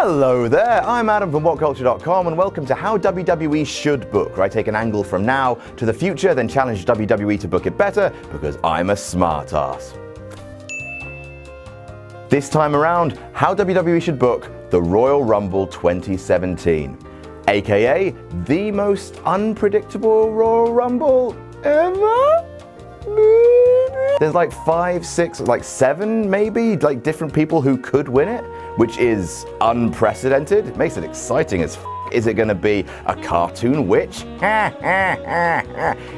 Hello there, I'm Adam from WhatCulture.com and welcome to How WWE Should Book, where I take an angle from now to the future, then challenge WWE to book it better because I'm a smartass. This time around, How WWE Should Book the Royal Rumble 2017, aka the most unpredictable Royal Rumble ever? There's like 5, 6, like 7 maybe, like different people who could win it, which is unprecedented. It makes it exciting as f***. Is it going to be a cartoon witch?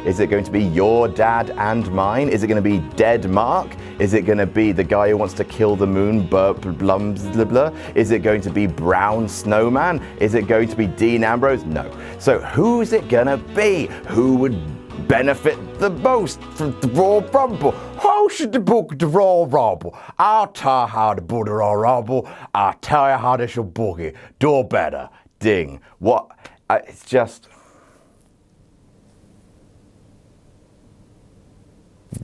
Is it going to be your dad and mine? Is it going to be Dead Mark? Is it going to be the guy who wants to kill the moon, blah? Is it going to be Brown Snowman? Is it going to be Dean Ambrose? No. So who's it going to be? Who would benefit the most from the Royal Rumble? How should they book the Royal Rumble? I'll tell you how to book the Royal Rumble. I'll tell you how they should book it. Do better. Ding. What? It's just...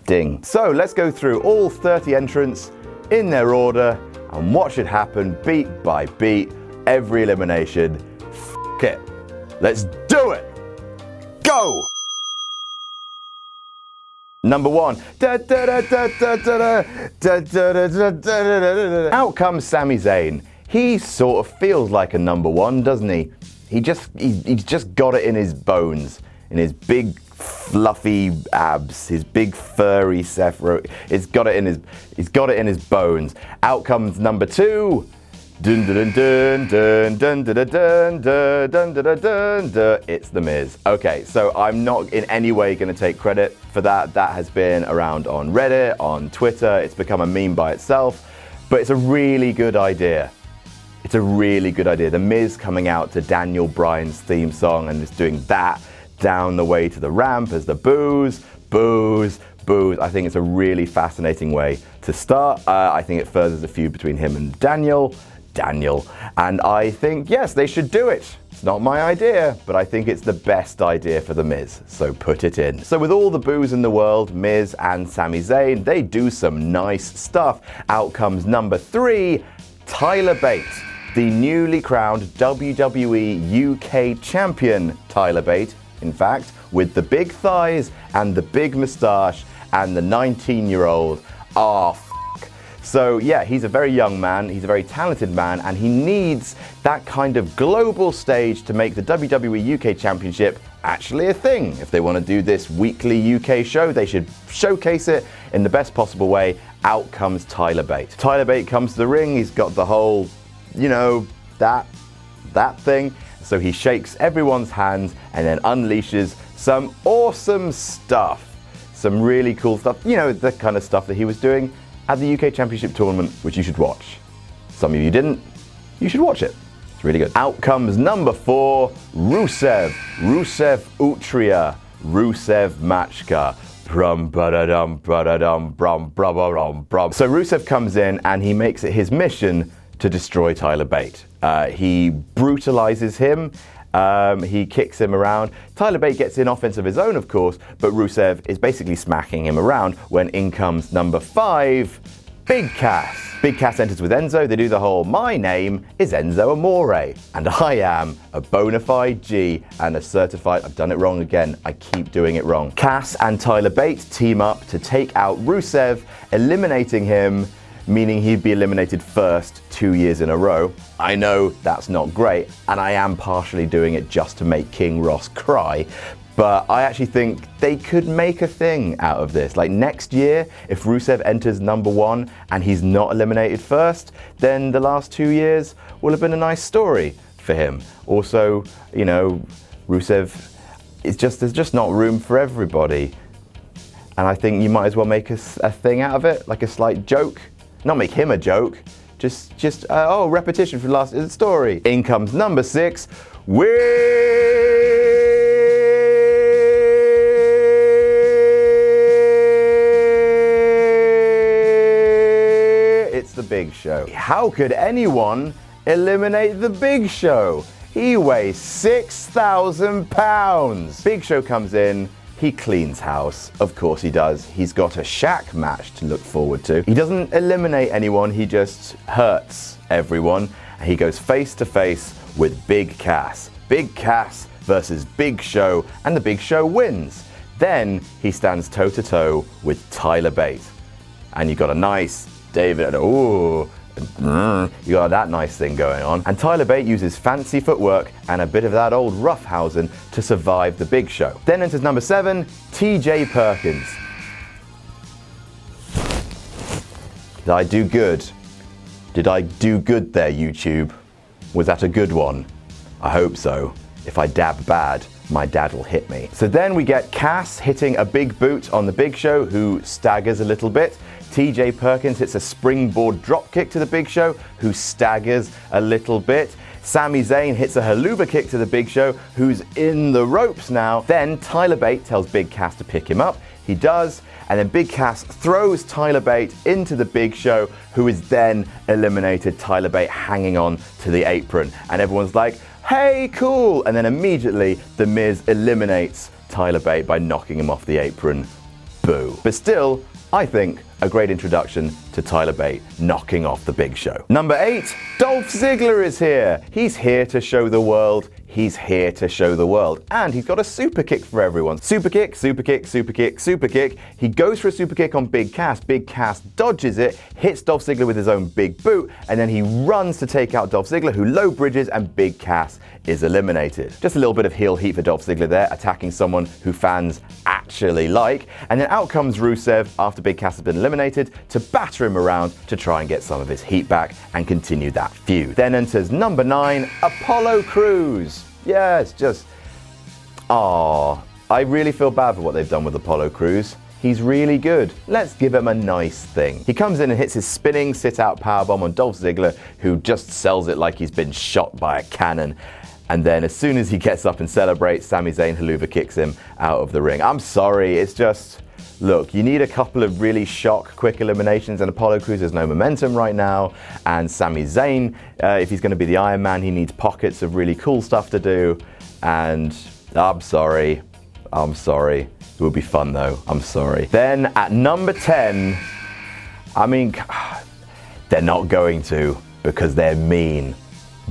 Ding. So let's go through all 30 entrants in their order and what should happen beat by beat, every elimination. F*** it. Let's do it. Go! Number 1. Out comes Sami Zayn. He sort of feels like a number 1, doesn't he? He's just got it in his bones, in his big fluffy abs, his big furry He's got it in his bones. Out comes number 2. Dun dun dun dun dun dun dun dun dun dun dun dun. It's The Miz. Okay, so I'm not in any way going to take credit for that. That has been around on Reddit, on Twitter. It's become a meme by itself, but it's a really good idea. It's a really good idea. The Miz coming out to Daniel Bryan's theme song and just doing that down the way to the ramp as the boos, boos, boos. I think it's a really fascinating way to start. I think it furthers the feud between him and Daniel. And I think, yes, they should do it. It's not my idea, but I think it's the best idea for The Miz, so put it in. So with all the boos in the world, Miz and Sami Zayn, they do some nice stuff. Out comes number 3, Tyler Bate. The newly crowned WWE UK champion, Tyler Bate, in fact, with the big thighs and the big moustache and the 19-year-old. So yeah, he's a very young man, he's a very talented man, and he needs that kind of global stage to make the WWE UK Championship actually a thing. If they want to do this weekly UK show, they should showcase it in the best possible way. Out comes Tyler Bate. Tyler Bate comes to the ring, he's got the whole, that thing. So he shakes everyone's hands and then unleashes some awesome stuff. Some really cool stuff, the kind of stuff that he was doing at the UK Championship Tournament, which you should watch. Some of you didn't, you should watch it. It's really good. Out comes number 4, Rusev Utria, Rusev Machka. So Rusev comes in and he makes it his mission to destroy Tyler Bate. He brutalizes him. He kicks him around. Tyler Bate gets in offense of his own, of course, but Rusev is basically smacking him around when in comes number 5, Big Cass. Big Cass enters with Enzo. They do the whole, my name is Enzo Amore, and I am a bona fide G and a certified, I've done it wrong again, I keep doing it wrong. Cass and Tyler Bate team up to take out Rusev, eliminating him, meaning he'd be eliminated first 2 years in a row. I know that's not great, and I am partially doing it just to make King Ross cry, but I actually think they could make a thing out of this. Like next year, if Rusev enters number 1 and he's not eliminated first, then the last 2 years will have been a nice story for him. Also, Rusev, there's just not room for everybody. And I think you might as well make a thing out of it, like a slight joke. Not make him a joke, just repetition from last story. In comes number 6, it's the Big Show. How could anyone eliminate the Big Show? He weighs 6,000 pounds. Big Show comes in, he cleans house. Of course he does. He's got a Shaq match to look forward to. He doesn't eliminate anyone, he just hurts everyone. He goes face to face with Big Cass. Big Cass versus Big Show, and the Big Show wins. Then he stands toe to toe with Tyler Bate. And you got a nice David, you got that nice thing going on. And Tyler Bate uses fancy footwork and a bit of that old roughhousing to survive the Big Show. Then enters number 7, TJ Perkins. Did I do good? Did I do good there, YouTube? Was that a good one? I hope so. If I dab bad, my dad will hit me. So then we get Cass hitting a big boot on the Big Show, who staggers a little bit. TJ Perkins hits a springboard dropkick to the Big Show, who staggers a little bit. Sami Zayn hits a haluva kick to the Big Show, who's in the ropes now. Then Tyler Bate tells Big Cass to pick him up. He does, and then Big Cass throws Tyler Bate into the Big Show, who is then eliminated. Tyler Bate hanging on to the apron, and everyone's like, hey, cool! And then immediately The Miz eliminates Tyler Bate by knocking him off the apron. Boo. But still, I think a great introduction to Tyler Bate knocking off the Big Show. Number 8, Dolph Ziggler is here. He's here to show the world. He's here to show the world. And he's got a super kick for everyone. Super kick, super kick, super kick, super kick. He goes for a super kick on Big Cass. Big Cass dodges it, hits Dolph Ziggler with his own big boot, and then he runs to take out Dolph Ziggler, who low bridges, and Big Cass is eliminated. Just a little bit of heel heat for Dolph Ziggler there, attacking someone who fans actually like. And then out comes Rusev after Big Cass has been eliminated to batter him around to try and get some of his heat back and continue that feud. Then enters number 9, Apollo Crews. Yeah, it's just, I really feel bad for what they've done with Apollo Crews. He's really good. Let's give him a nice thing. He comes in and hits his spinning sit-out powerbomb on Dolph Ziggler, who just sells it like he's been shot by a cannon. And then as soon as he gets up and celebrates, Sami Zayn haluva kicks him out of the ring. I'm sorry, it's just, look, you need a couple of really shock, quick eliminations, and Apollo Crews has no momentum right now. And Sami Zayn, if he's going to be the Iron Man, he needs pockets of really cool stuff to do. And I'm sorry. It would be fun though. I'm sorry. Then at number 10, I mean, they're not going to because they're mean,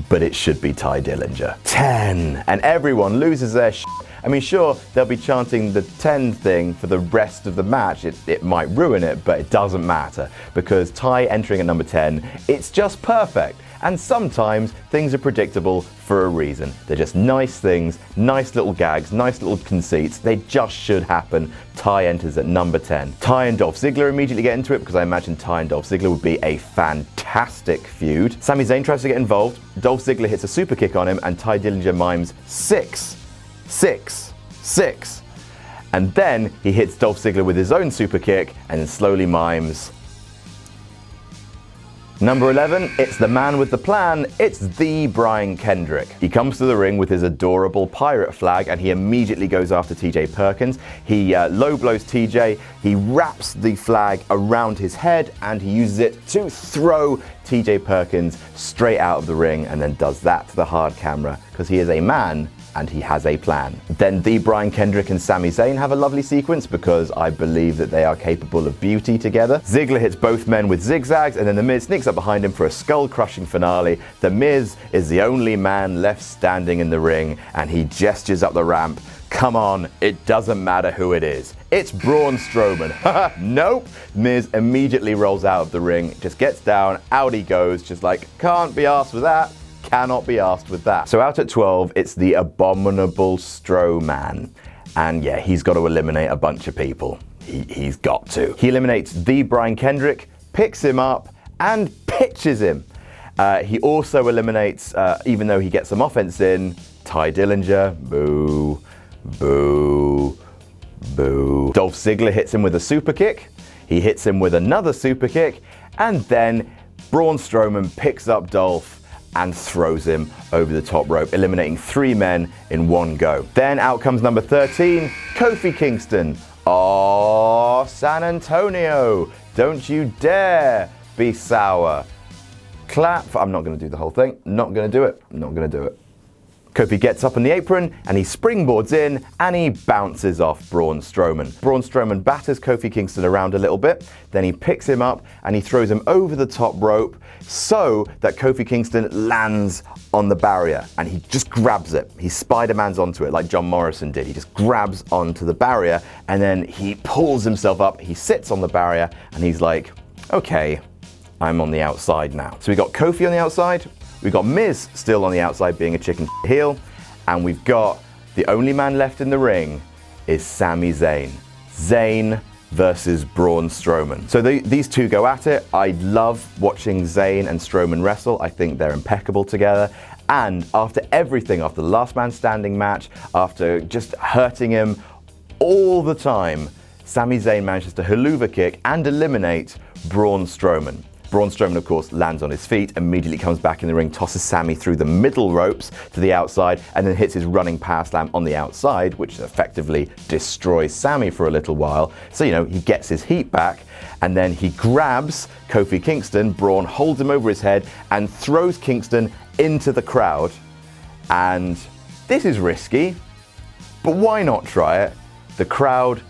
but it should be Ty Dillinger. 10, and everyone loses their shit. I mean, sure, they'll be chanting the 10 thing for the rest of the match. It might ruin it, but it doesn't matter because Ty entering at number 10, it's just perfect. And sometimes things are predictable for a reason. They're just nice things, nice little gags, nice little conceits. They just should happen. Ty enters at number 10. Ty and Dolph Ziggler immediately get into it because I imagine Ty and Dolph Ziggler would be a fantastic feud. Sami Zayn tries to get involved. Dolph Ziggler hits a super kick on him and Ty Dillinger mimes 6, 6, 6. And then he hits Dolph Ziggler with his own super kick and then slowly mimes. Number 11, it's the man with the plan, it's the Brian Kendrick. He comes to the ring with his adorable pirate flag and he immediately goes after TJ Perkins. He low blows TJ, he wraps the flag around his head and he uses it to throw TJ Perkins straight out of the ring and then does that to the hard camera because he is a man and he has a plan. Then the Brian Kendrick and Sami Zayn have a lovely sequence because I believe that they are capable of beauty together. Ziggler hits both men with zigzags and then The Miz sneaks up behind him for a skull-crushing finale. The Miz is the only man left standing in the ring and he gestures up the ramp. Come on, it doesn't matter who it is. It's Braun Strowman. Nope. Miz immediately rolls out of the ring, just gets down, out he goes, just like, can't be arsed with that. Cannot be asked with that. So out at 12, it's the abominable Strowman. And yeah, he's got to eliminate a bunch of people. He's got to. He eliminates the Brian Kendrick, picks him up, and pitches him. He also eliminates, even though he gets some offense in, Ty Dillinger. Boo, boo, boo. Dolph Ziggler hits him with a super kick. He hits him with another super kick. And then Braun Strowman picks up Dolph and throws him over the top rope, eliminating 3 men in one go. Then out comes number 13, Kofi Kingston. Oh, San Antonio, don't you dare be sour. Clap. I'm not going to do the whole thing. Not going to do it. Not going to do it. Kofi gets up on the apron and he springboards in and he bounces off Braun Strowman. Braun Strowman batters Kofi Kingston around a little bit, then he picks him up and he throws him over the top rope so that Kofi Kingston lands on the barrier and he just grabs it. He Spider-Mans onto it like John Morrison did. He just grabs onto the barrier and then he pulls himself up, he sits on the barrier and he's like, okay, I'm on the outside now. So we got Kofi on the outside, we've got Miz still on the outside being a chicken heel, and we've got the only man left in the ring is Sami Zayn. Zayn versus Braun Strowman. So these two go at it. I love watching Zayn and Strowman wrestle. I think they're impeccable together. And after everything, after the last man standing match, after just hurting him all the time, Sami Zayn manages to haluva kick and eliminate Braun Strowman. Braun Strowman, of course, lands on his feet, immediately comes back in the ring, tosses Sami through the middle ropes to the outside, and then hits his running power slam on the outside, which effectively destroys Sami for a little while. So, he gets his heat back, and then he grabs Kofi Kingston. Braun holds him over his head and throws Kingston into the crowd. And this is risky, but why not try it? The crowd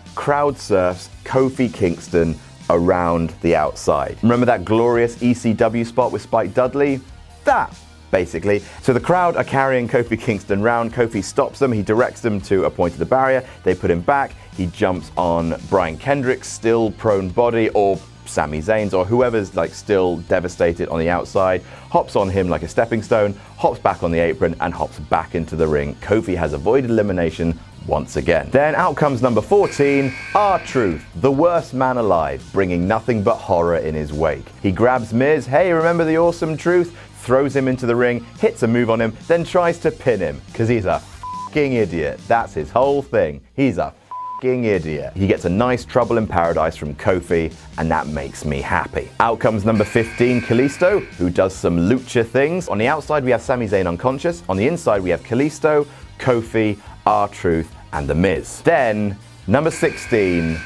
surfs Kofi Kingston around the outside. Remember that glorious ECW spot with Spike Dudley? That, basically. So the crowd are carrying Kofi Kingston round. Kofi stops them. He directs them to a point of the barrier. They put him back. He jumps on Brian Kendrick's still prone body, or Sami Zayn's, or whoever's still devastated on the outside, hops on him like a stepping stone, hops back on the apron, and hops back into the ring. Kofi has avoided elimination once again. Then out comes number 14, R-Truth, the worst man alive, bringing nothing but horror in his wake. He grabs Miz, hey, remember the awesome Truth? Throws him into the ring, hits a move on him, then tries to pin him, because he's a f***ing idiot. That's his whole thing. He's a f***ing idiot. He gets a nice Trouble in Paradise from Kofi, and that makes me happy. Out comes number 15, Kalisto, who does some lucha things. On the outside, we have Sami Zayn unconscious. On the inside, we have Kalisto, Kofi, R-Truth, and The Miz. Then, number 16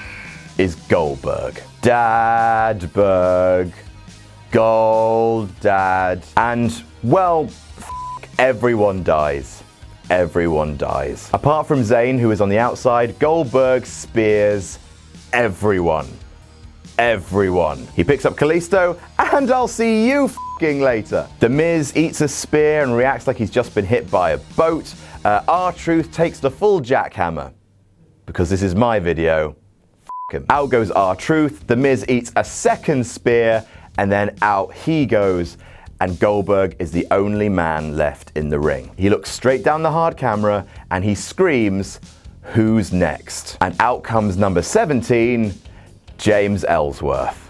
is Goldberg. Dadberg. Gold Dad. And, well, everyone dies. Everyone dies. Apart from Zayn, who is on the outside, Goldberg spears everyone. Everyone. He picks up Kalisto, and I'll see you f***ing later. The Miz eats a spear and reacts like he's just been hit by a boat. R-Truth takes the full jackhammer. Because this is my video, f*** him. Out goes R-Truth, The Miz eats a second spear, and then out he goes, and Goldberg is the only man left in the ring. He looks straight down the hard camera, and he screams, who's next? And out comes number 17, James Ellsworth.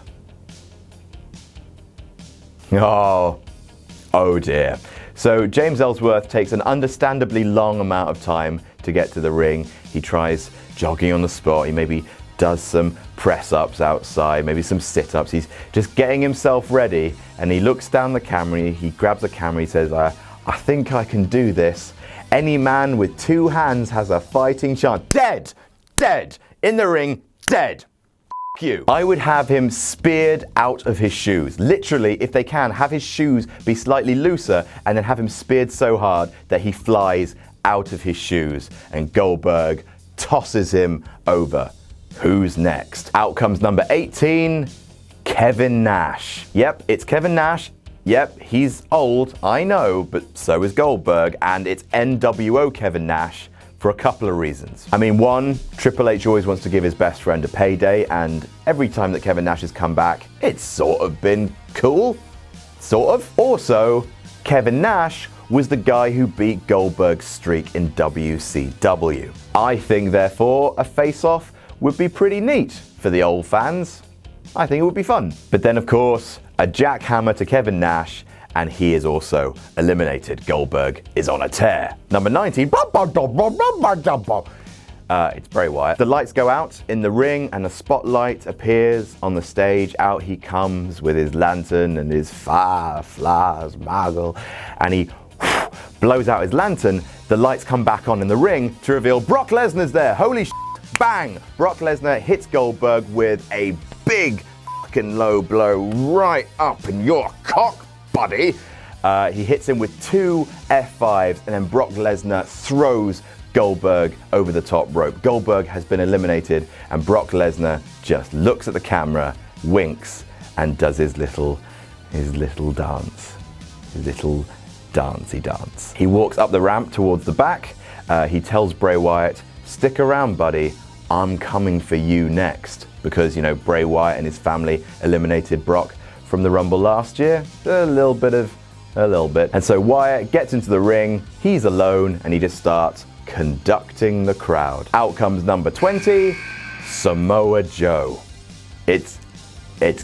Oh dear. So James Ellsworth takes an understandably long amount of time to get to the ring. He tries jogging on the spot. He maybe does some press-ups outside, maybe some sit-ups. He's just getting himself ready, and he looks down the camera. He grabs the camera. He says, I think I can do this. Any man with two hands has a fighting chance. Dead! Dead! In the ring, dead! You. I would have him speared out of his shoes. Literally, if they can, have his shoes be slightly looser and then have him speared so hard that he flies out of his shoes, and Goldberg tosses him over. Who's next? Out comes number 18, Kevin Nash. Yep, it's Kevin Nash. Yep, he's old, I know, but so is Goldberg, and it's NWO Kevin Nash. For a couple of reasons. I mean, one, Triple H always wants to give his best friend a payday, and every time that Kevin Nash has come back, it's sort of been cool. Sort of. Also, Kevin Nash was the guy who beat Goldberg's streak in WCW. I think, therefore, a face-off would be pretty neat for the old fans. I think it would be fun. But then, of course, a jackhammer to Kevin Nash, and he is also eliminated. Goldberg is on a tear. Number 19, it's Bray Wyatt. The lights go out in the ring and a spotlight appears on the stage. Out he comes with his lantern and his flares, magel, and he blows out his lantern. The lights come back on in the ring to reveal Brock Lesnar's there. Holy shit, bang! Brock Lesnar hits Goldberg with a big fucking low blow right up in your cock, buddy. He hits him with 2 F5s, and then Brock Lesnar throws Goldberg over the top rope. Goldberg has been eliminated, and Brock Lesnar just looks at the camera, winks, and does his little dance. His little dancey dance. He walks up the ramp towards the back. He tells Bray Wyatt, "Stick around, buddy. I'm coming for you next." Because, you know, Bray Wyatt and his family eliminated Brock from the Rumble last year. A little bit. And so Wyatt gets into the ring. He's alone, and he just starts conducting the crowd. Out comes number 20, Samoa Joe. It's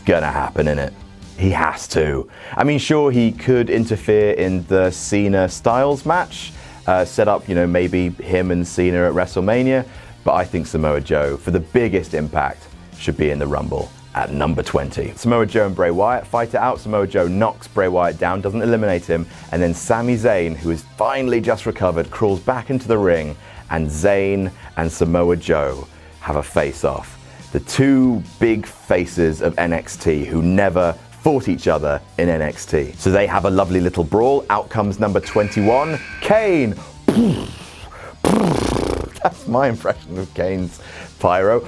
gonna happen, innit? He has to. I mean, sure, he could interfere in the Cena-Styles match, set up, you know, maybe him and Cena at WrestleMania, but I think Samoa Joe, for the biggest impact, should be in the Rumble at number 20. Samoa Joe and Bray Wyatt fight it out. Samoa Joe knocks Bray Wyatt down, doesn't eliminate him, and then Sami Zayn, who is finally just recovered, crawls back into the ring, and Zayn and Samoa Joe have a face-off. The two big faces of NXT who never fought each other in NXT. So they have a lovely little brawl. Out comes number 21, Kane. That's my impression of Kane's pyro.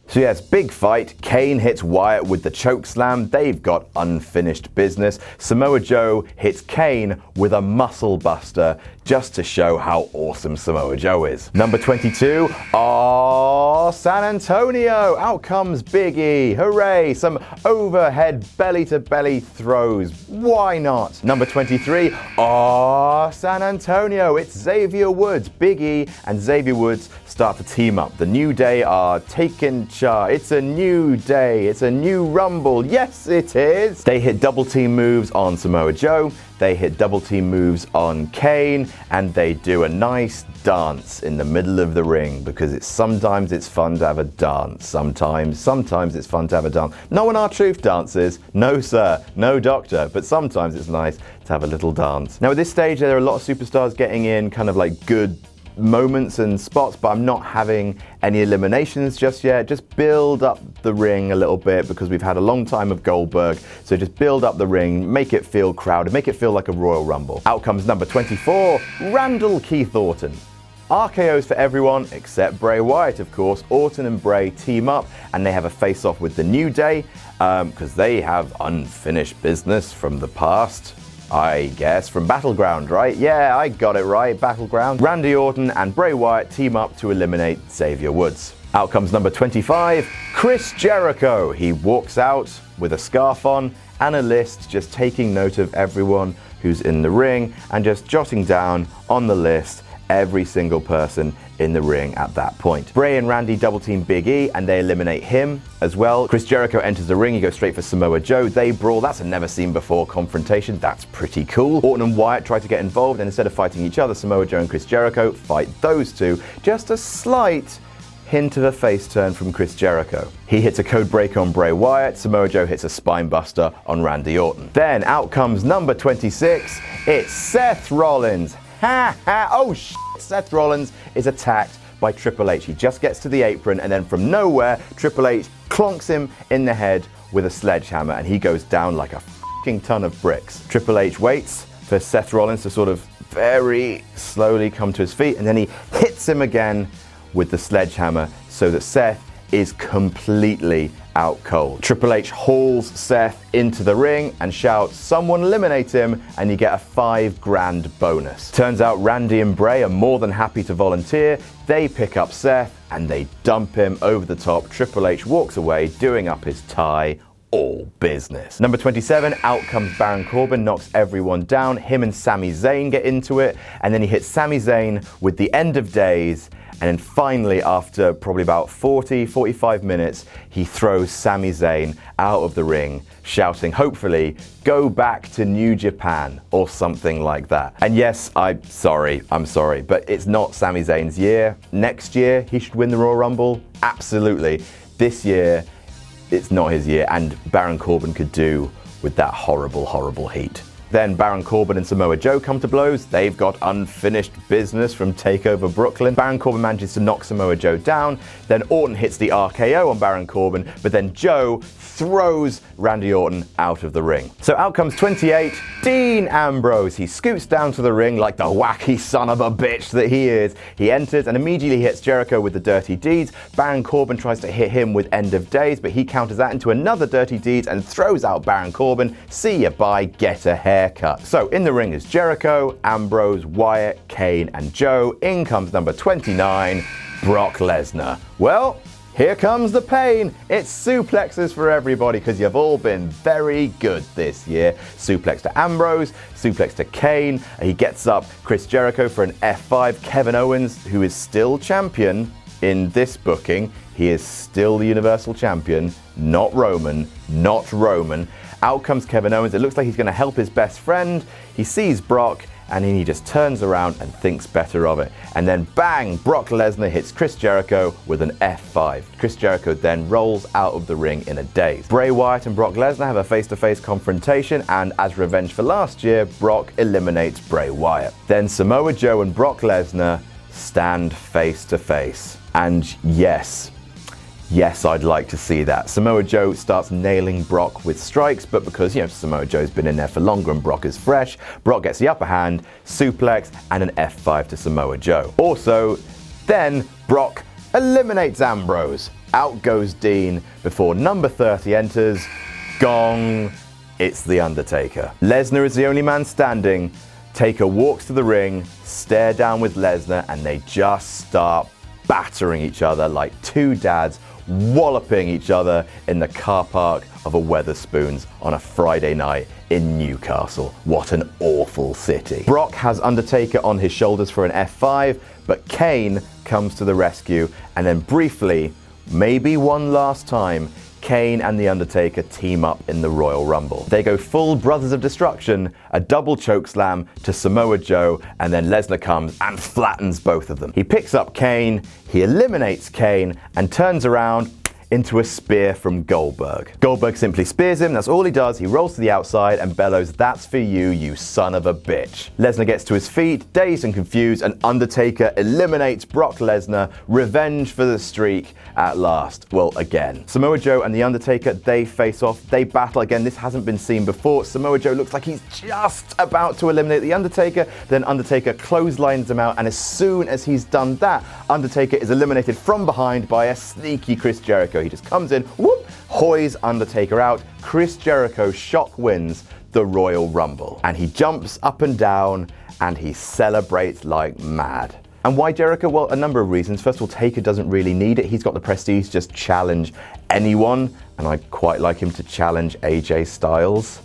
So yes, big fight. Kane hits Wyatt with the chokeslam. They've got unfinished business. Samoa Joe hits Kane with a muscle buster just to show how awesome Samoa Joe is. Number 22, San Antonio. Out comes Big E. Hooray, some overhead belly-to-belly throws. Why not? Number 23, San Antonio. It's Xavier Woods. Big E and Xavier Woods start to team up. The New Day are taking charge. It's a new day. It's a new Rumble. Yes, it is. They hit double team moves on Samoa Joe. They hit double team moves on Kane, and they do a nice dance in the middle of the ring, because sometimes it's fun to have a dance. Sometimes it's fun to have a dance. No one R-Truth dances. No, sir. No, doctor. But sometimes it's nice to have a little dance. Now, at this stage, there are a lot of superstars getting in kind of like good moments and spots, but I'm not having any eliminations just yet. Just build up the ring a little bit, because we've had a long time of Goldberg. So just build up the ring, make it feel crowded, make it feel like a Royal Rumble. Out comes number 24, Randall Keith Orton. RKOs for everyone except Bray Wyatt, of course. Orton and Bray team up, and they have a face-off with the New Day, because they have unfinished business from the past. I guess, from Battleground, right? Yeah, I got it right, Battleground. Randy Orton and Bray Wyatt team up to eliminate Xavier Woods. Out comes number 25, Chris Jericho. He walks out with a scarf on and a list, just taking note of everyone who's in the ring and just jotting down on the list every single person in the ring at that point. Bray and Randy double team Big E, and they eliminate him as well. Chris Jericho enters the ring. He goes straight for Samoa Joe. They brawl. That's a never seen before confrontation. That's pretty cool. Orton and Wyatt try to get involved, and instead of fighting each other, Samoa Joe and Chris Jericho fight those two. Just a slight hint of a face turn from Chris Jericho. He hits a code breaker on Bray Wyatt. Samoa Joe hits a spine buster on Randy Orton. Then out comes number 26. It's Seth Rollins. Ha ha! Oh shit! Seth Rollins is attacked by Triple H. He just gets to the apron, and then from nowhere, Triple H clonks him in the head with a sledgehammer, and he goes down like a fucking ton of bricks. Triple H waits for Seth Rollins to sort of very slowly come to his feet, and then he hits him again with the sledgehammer, so that Seth is completely out cold. Triple H hauls Seth into the ring and shouts, "Someone eliminate him," and you get a $5,000 bonus. Turns out Randy and Bray are more than happy to volunteer. They pick up Seth and they dump him over the top. Triple H walks away, doing up his tie. All business. Number 27, out comes Baron Corbin, knocks everyone down. Him and Sami Zayn get into it, and then he hits Sami Zayn with the End of Days. And then finally, after probably about 45 minutes, he throws Sami Zayn out of the ring, shouting, hopefully, "Go back to New Japan," or something like that. And yes, I'm sorry, but it's not Sami Zayn's year. Next year, he should win the Royal Rumble. Absolutely. This year, it's not his year, and Baron Corbin could do with that horrible, horrible heat. Then Baron Corbin and Samoa Joe come to blows. They've got unfinished business from TakeOver Brooklyn. Baron Corbin manages to knock Samoa Joe down. Then Orton hits the RKO on Baron Corbin, but then Joe throws Randy Orton out of the ring. So out comes 28, Dean Ambrose. He scoots down to the ring like the wacky son of a bitch that he is. He enters and immediately hits Jericho with the Dirty Deeds. Baron Corbin tries to hit him with End of Days, but he counters that into another Dirty Deeds and throws out Baron Corbin. See ya, bye, get a haircut. So in the ring is Jericho, Ambrose, Wyatt, Kane, and Joe. In comes number 29, Brock Lesnar. Well, here comes the pain. It's suplexes for everybody because you've all been very good this year. Suplex to Ambrose, suplex to Kane. He gets up Chris Jericho for an F5. Kevin Owens, who is still champion in this booking, he is still the Universal Champion, not Roman, not Roman. Out comes Kevin Owens. It looks like he's going to help his best friend. He sees Brock, and then he just turns around and thinks better of it. And then bang, Brock Lesnar hits Chris Jericho with an F5. Chris Jericho then rolls out of the ring in a daze. Bray Wyatt and Brock Lesnar have a face-to-face confrontation, and as revenge for last year, Brock eliminates Bray Wyatt. Then Samoa Joe and Brock Lesnar stand face-to-face. And yes, I'd like to see that. Samoa Joe starts nailing Brock with strikes, but because, Samoa Joe's been in there for longer and Brock is fresh, Brock gets the upper hand, suplex, and an F5 to Samoa Joe. Also, then Brock eliminates Ambrose. Out goes Dean before number 30 enters. Gong. It's The Undertaker. Lesnar is the only man standing. Taker walks to the ring, stare down with Lesnar, and they just start battering each other like two dads walloping each other in the car park of a Wetherspoons on a Friday night in Newcastle. What an awful city. Brock has Undertaker on his shoulders for an F5, but Kane comes to the rescue, and then briefly, maybe one last time, Kane and The Undertaker team up in the Royal Rumble. They go full Brothers of Destruction, a double chokeslam to Samoa Joe, and then Lesnar comes and flattens both of them. He picks up Kane, he eliminates Kane, and turns around into a spear from Goldberg. Goldberg simply spears him, that's all he does. He rolls to the outside and bellows, "That's for you, you son of a bitch." Lesnar gets to his feet, dazed and confused, and Undertaker eliminates Brock Lesnar. Revenge for the streak at last. Well, again. Samoa Joe and The Undertaker, they face off, they battle again. This hasn't been seen before. Samoa Joe looks like he's just about to eliminate The Undertaker, then Undertaker clotheslines him out, and as soon as he's done that, Undertaker is eliminated from behind by a sneaky Chris Jericho. He just comes in, whoop, hoys Undertaker out. Chris Jericho shock wins the Royal Rumble. And he jumps up and down and he celebrates like mad. And why Jericho? Well, a number of reasons. First of all, Taker doesn't really need it. He's got the prestige to just challenge anyone. And I'd quite like him to challenge AJ Styles.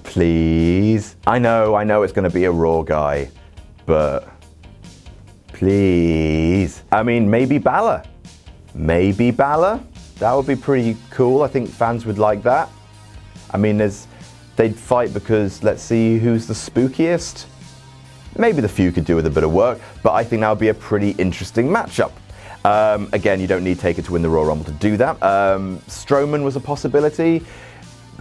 Please. I know it's going to be a Raw guy, but please. I mean, maybe Balor. Maybe Balor? That would be pretty cool. I think fans would like that. I mean, they'd fight because let's see who's the spookiest. Maybe the feud could do with a bit of work, but I think that would be a pretty interesting matchup. Again, you don't need Taker to win the Royal Rumble to do that. Strowman was a possibility.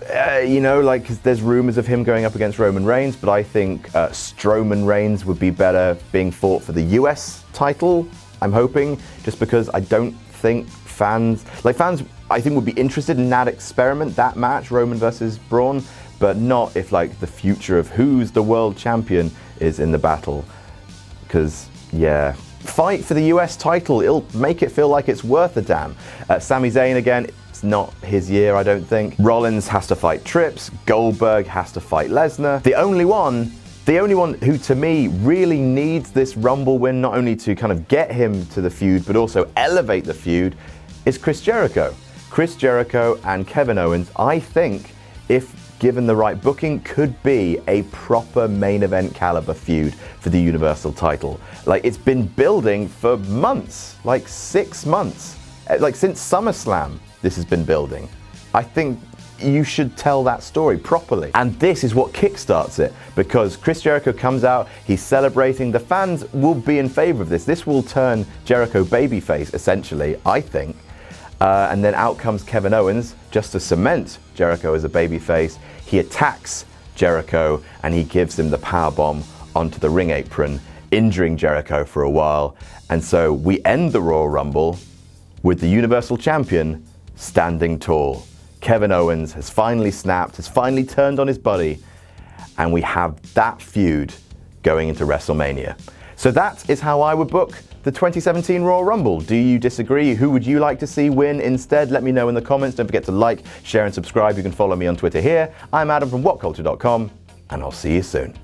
'Cause there's rumors of him going up against Roman Reigns, but I think Strowman Reigns would be better being fought for the US title. I'm hoping, just because I don't think fans I think would be interested in that experiment, that match, Roman versus Braun, but not if the future of who's the world champion is in the battle. Because, fight for the US title, it'll make it feel like it's worth a damn. Sami Zayn again, it's not his year, I don't think. Rollins has to fight Trips, Goldberg has to fight Lesnar. The only one who, to me, really needs this Rumble win, not only to kind of get him to the feud, but also elevate the feud, is Chris Jericho. Chris Jericho and Kevin Owens, I think, if given the right booking, could be a proper main event caliber feud for the Universal title. It's been building for months, 6 months. Since SummerSlam, this has been building. I think you should tell that story properly. And this is what kickstarts it, because Chris Jericho comes out, he's celebrating, the fans will be in favor of this. This will turn Jericho babyface, essentially, I think. And then out comes Kevin Owens, just to cement Jericho as a babyface. He attacks Jericho and he gives him the powerbomb onto the ring apron, injuring Jericho for a while. And so we end the Royal Rumble with the Universal Champion standing tall. Kevin Owens has finally snapped, has finally turned on his buddy, and we have that feud going into WrestleMania. So that is how I would book the 2017 Royal Rumble. Do you disagree? Who would you like to see win instead? Let me know in the comments. Don't forget to like, share, and subscribe. You can follow me on Twitter here. I'm Adam from WhatCulture.com, and I'll see you soon.